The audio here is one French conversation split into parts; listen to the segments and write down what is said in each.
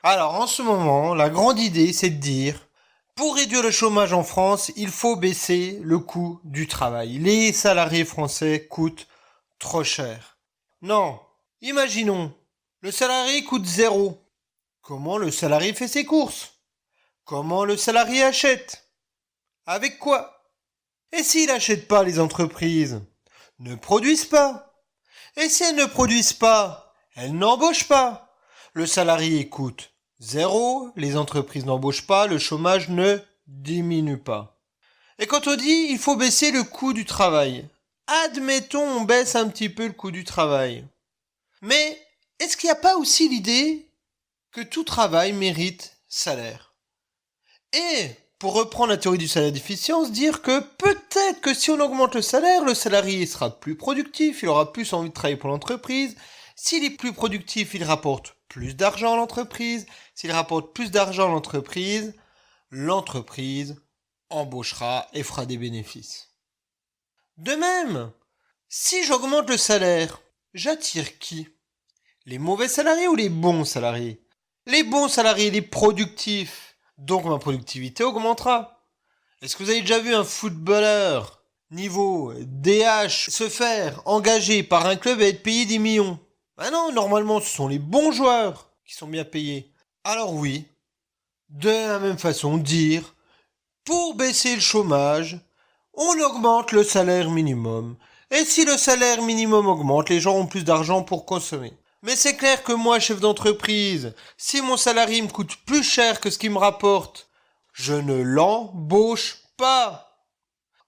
Alors en ce moment, la grande idée, c'est de dire, pour réduire le chômage en France, il faut baisser le coût du travail. Les salariés français coûtent trop cher. Non, imaginons, le salarié coûte zéro. Comment le salarié fait ses courses? Comment le salarié achète? Avec quoi? Et s'il n'achète pas, les entreprises ne produisent pas. Et si elles ne produisent pas, elles n'embauchent pas. Le salarié coûte zéro, les entreprises n'embauchent pas, le chômage ne diminue pas. Et quand on dit il faut baisser le coût du travail, admettons on baisse un petit peu le coût du travail. Mais est-ce qu'il n'y a pas aussi l'idée que tout travail mérite salaire? Et pour reprendre la théorie du salaire d'efficience, dire que peut-être que si on augmente le salarié sera plus productif, il aura plus envie de travailler pour l'entreprise. S'il est plus productif, il rapporte plus d'argent à l'entreprise. S'il rapporte plus d'argent à l'entreprise embauchera et fera des bénéfices. De même, si j'augmente le salaire, j'attire qui? Les mauvais salariés ou les bons salariés? Les bons salariés, les productifs. Donc ma productivité augmentera. Est-ce que vous avez déjà vu un footballeur niveau DH se faire engager par un club et être payé des millions? Ben non, normalement ce sont les bons joueurs qui sont bien payés. Alors oui, de la même façon, dire, pour baisser le chômage, on augmente le salaire minimum. Et si le salaire minimum augmente, les gens ont plus d'argent pour consommer. Mais c'est clair que moi, chef d'entreprise, si mon salarié me coûte plus cher que ce qu'il me rapporte, je ne l'embauche pas.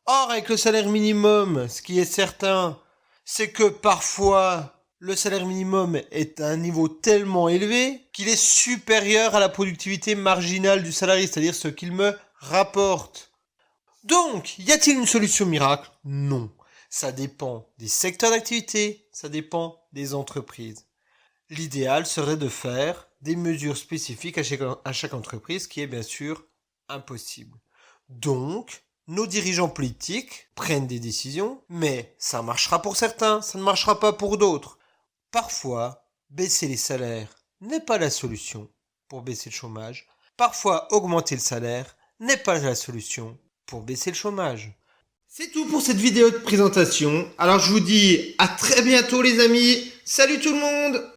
Or, avec le salaire minimum, ce qui est certain, c'est que parfois, le salaire minimum est à un niveau tellement élevé qu'il est supérieur à la productivité marginale du salarié, c'est-à-dire ce qu'il me rapporte. Donc, y a-t-il une solution miracle? Non. Ça dépend des secteurs d'activité, ça dépend des entreprises. L'idéal serait de faire des mesures spécifiques à chaque entreprise, qui est bien sûr impossible. Donc, nos dirigeants politiques prennent des décisions, mais ça marchera pour certains, ça ne marchera pas pour d'autres. Parfois, baisser les salaires n'est pas la solution pour baisser le chômage. Parfois, augmenter le salaire n'est pas la solution pour baisser le chômage. C'est tout pour cette vidéo de présentation. Alors je vous dis à très bientôt les amis. Salut tout le monde!